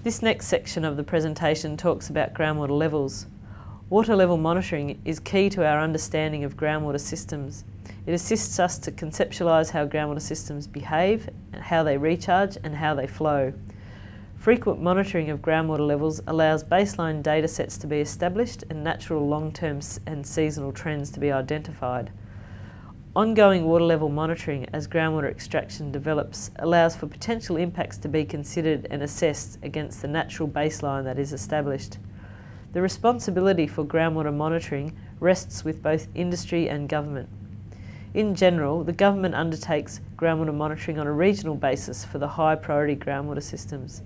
This next section of the presentation talks about groundwater levels. Water level monitoring is key to our understanding of groundwater systems. It assists us to conceptualise how groundwater systems behave, how they recharge and how they flow. Frequent monitoring of groundwater levels allows baseline data sets to be established and natural long-term and seasonal trends to be identified. Ongoing water level monitoring as groundwater extraction develops allows for potential impacts to be considered and assessed against the natural baseline that is established. The responsibility for groundwater monitoring rests with both industry and government. In general, the government undertakes groundwater monitoring on a regional basis for the high priority groundwater systems.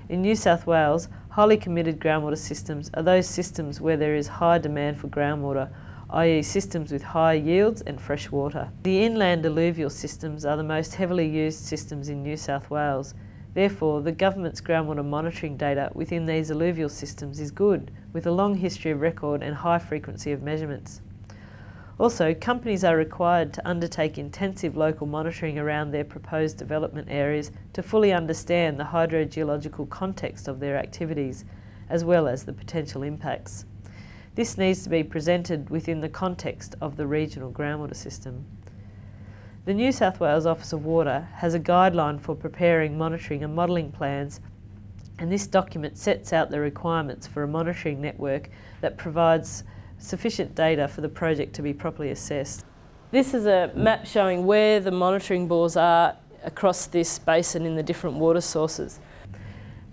In New South Wales, highly committed groundwater systems are those systems where there is high demand for groundwater, i.e. systems with high yields and fresh water. The inland alluvial systems are the most heavily used systems in New South Wales. Therefore, the government's groundwater monitoring data within these alluvial systems is good, with a long history of record and high frequency of measurements. Also, companies are required to undertake intensive local monitoring around their proposed development areas to fully understand the hydrogeological context of their activities, as well as the potential impacts. This needs to be presented within the context of the regional groundwater system. The New South Wales Office of Water has a guideline for preparing monitoring and modelling plans, and this document sets out the requirements for a monitoring network that provides sufficient data for the project to be properly assessed. This is a map showing where the monitoring bores are across this basin in the different water sources.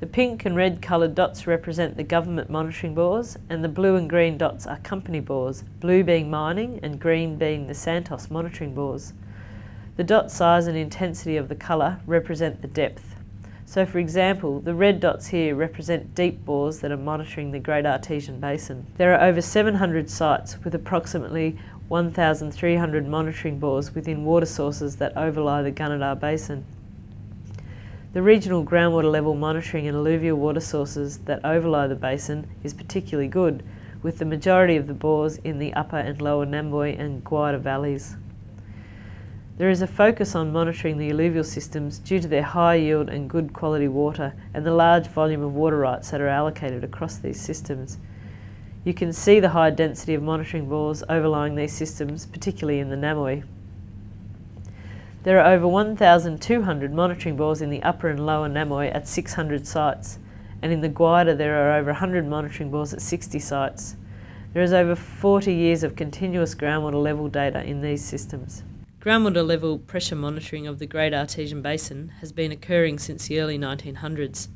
The pink and red coloured dots represent the government monitoring bores, and the blue and green dots are company bores, blue being mining and green being the Santos monitoring bores. The dot size and intensity of the colour represent the depth. So for example, the red dots here represent deep bores that are monitoring the Great Artesian Basin. There are over 700 sites with approximately 1,300 monitoring bores within water sources that overlie the Gunnedah Basin. The regional groundwater level monitoring in alluvial water sources that overlie the basin is particularly good, with the majority of the bores in the upper and lower Namboy and Gunnedah valleys. There is a focus on monitoring the alluvial systems due to their high yield and good quality water and the large volume of water rights that are allocated across these systems. You can see the high density of monitoring bores overlying these systems, particularly in the Namboy. There are over 1,200 monitoring bores in the upper and lower Namboy at 600 sites, and in the Gunnedah there are over 100 monitoring bores at 60 sites. There is over 40 years of continuous groundwater level data in these systems. Groundwater level pressure monitoring of the Great Artesian Basin has been occurring since the early 1900s.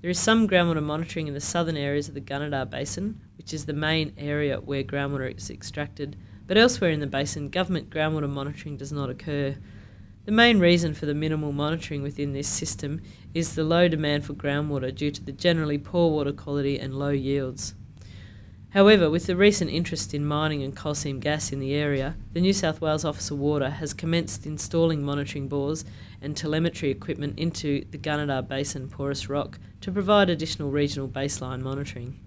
There is some groundwater monitoring in the southern areas of the Gunnedah Basin, which is the main area where groundwater is extracted, but elsewhere in the basin, government groundwater monitoring does not occur. The main reason for the minimal monitoring within this system is the low demand for groundwater due to the generally poor water quality and low yields. However, with the recent interest in mining and coal seam gas in the area, the New South Wales Office of Water has commenced installing monitoring bores and telemetry equipment into the Gunnedah Basin porous rock to provide additional regional baseline monitoring.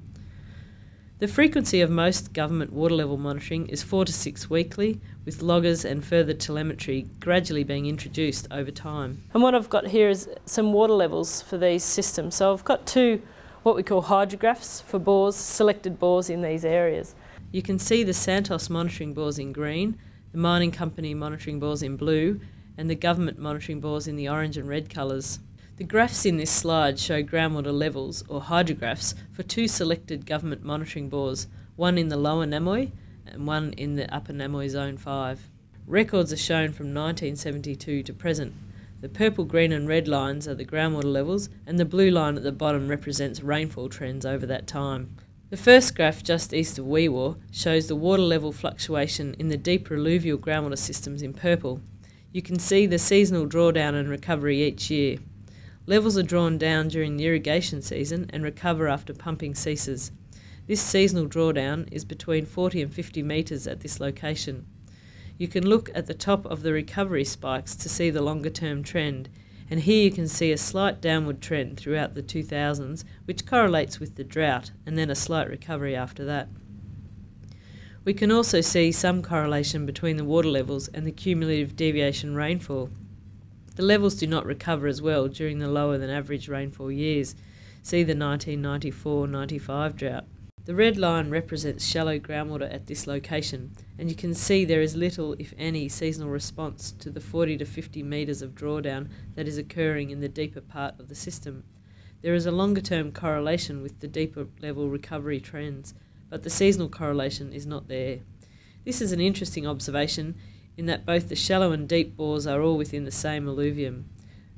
The frequency of most government water level monitoring is 4 to 6 weekly, with loggers and further telemetry gradually being introduced over time. And what I've got here is some water levels for these systems. So I've got two what we call hydrographs for bores, selected bores in these areas. You can see the Santos monitoring bores in green, the mining company monitoring bores in blue, and the government monitoring bores in the orange and red colours. The graphs in this slide show groundwater levels, or hydrographs, for two selected government monitoring bores, one in the lower Namboy and one in the upper Namboy Zone 5. Records are shown from 1972 to present. The purple, green and red lines are the groundwater levels, and the blue line at the bottom represents rainfall trends over that time. The first graph just east of Weewaw shows the water level fluctuation in the deeper alluvial groundwater systems in purple. You can see the seasonal drawdown and recovery each year. Levels are drawn down during the irrigation season and recover after pumping ceases. This seasonal drawdown is between 40 and 50 metres at this location. You can look at the top of the recovery spikes to see the longer term trend, and here you can see a slight downward trend throughout the 2000s, which correlates with the drought, and then a slight recovery after that. We can also see some correlation between the water levels and the cumulative deviation rainfall. The levels do not recover as well during the lower than average rainfall years. See the 1994-95 drought. The red line represents shallow groundwater at this location, and you can see there is little, if any, seasonal response to the 40 to 50 metres of drawdown that is occurring in the deeper part of the system. There is a longer-term correlation with the deeper level recovery trends, but the seasonal correlation is not there. This is an interesting observation in that both the shallow and deep bores are all within the same alluvium.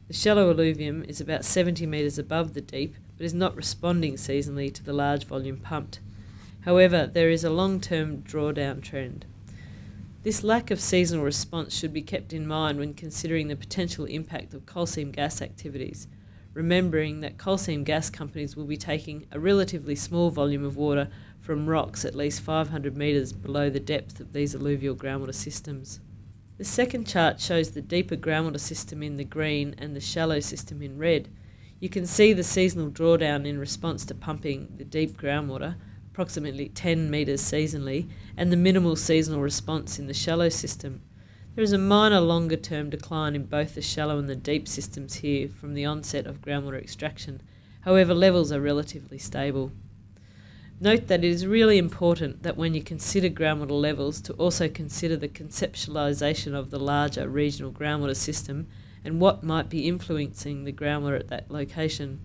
The shallow alluvium is about 70 metres above the deep, but is not responding seasonally to the large volume pumped. However, there is a long-term drawdown trend. This lack of seasonal response should be kept in mind when considering the potential impact of coal seam gas activities, remembering that coal seam gas companies will be taking a relatively small volume of water from rocks at least 500 metres below the depth of these alluvial groundwater systems. The second chart shows the deeper groundwater system in the green and the shallow system in red. You can see the seasonal drawdown in response to pumping the deep groundwater, approximately 10 metres seasonally, and the minimal seasonal response in the shallow system. There is a minor longer-term decline in both the shallow and the deep systems here from the onset of groundwater extraction. However, levels are relatively stable. Note that it is really important that when you consider groundwater levels to also consider the conceptualisation of the larger regional groundwater system and what might be influencing the groundwater at that location.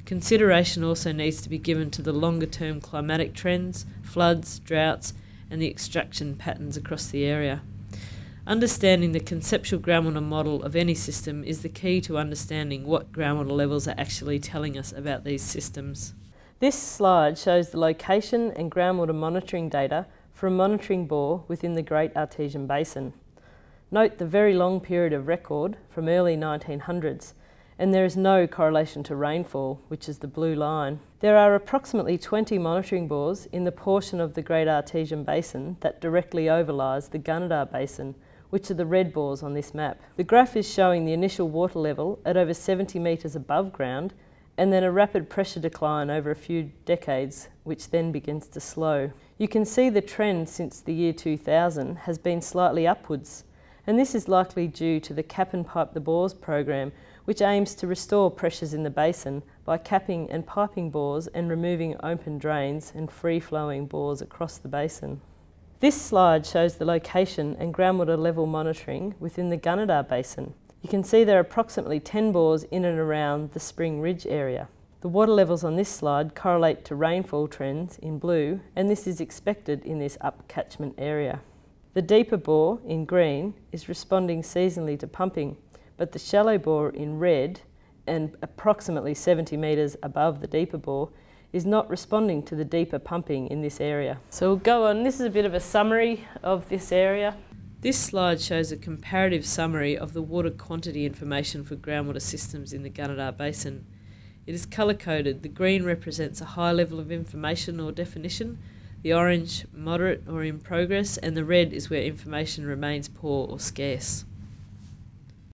Consideration also needs to be given to the longer-term climatic trends, floods, droughts, and the extraction patterns across the area. Understanding the conceptual groundwater model of any system is the key to understanding what groundwater levels are actually telling us about these systems. This slide shows the location and groundwater monitoring data for a monitoring bore within the Great Artesian Basin. Note the very long period of record from early 1900s, and there is no correlation to rainfall, which is the blue line. There are approximately 20 monitoring bores in the portion of the Great Artesian Basin that directly overlies the Gunnedah Basin, which are the red bores on this map. The graph is showing the initial water level at over 70 metres above ground, and then a rapid pressure decline over a few decades, which then begins to slow. You can see the trend since the year 2000 has been slightly upwards, and this is likely due to the Cap and Pipe the Bores program, which aims to restore pressures in the basin by capping and piping bores and removing open drains and free-flowing bores across the basin. This slide shows the location and groundwater level monitoring within the Gunnedah Basin. You can see there are approximately 10 bores in and around the Spring Ridge area. The water levels on this slide correlate to rainfall trends in blue, and this is expected in this up-catchment area. The deeper bore in green is responding seasonally to pumping, but the shallow bore in red, and approximately 70 metres above the deeper bore, is not responding to the deeper pumping in this area. So we'll go on. This is a bit of a summary of this area. This slide shows a comparative summary of the water quantity information for groundwater systems in the Gunnedah Basin. It is colour-coded. The green represents a high level of information or definition, the orange moderate or in progress, and the red is where information remains poor or scarce.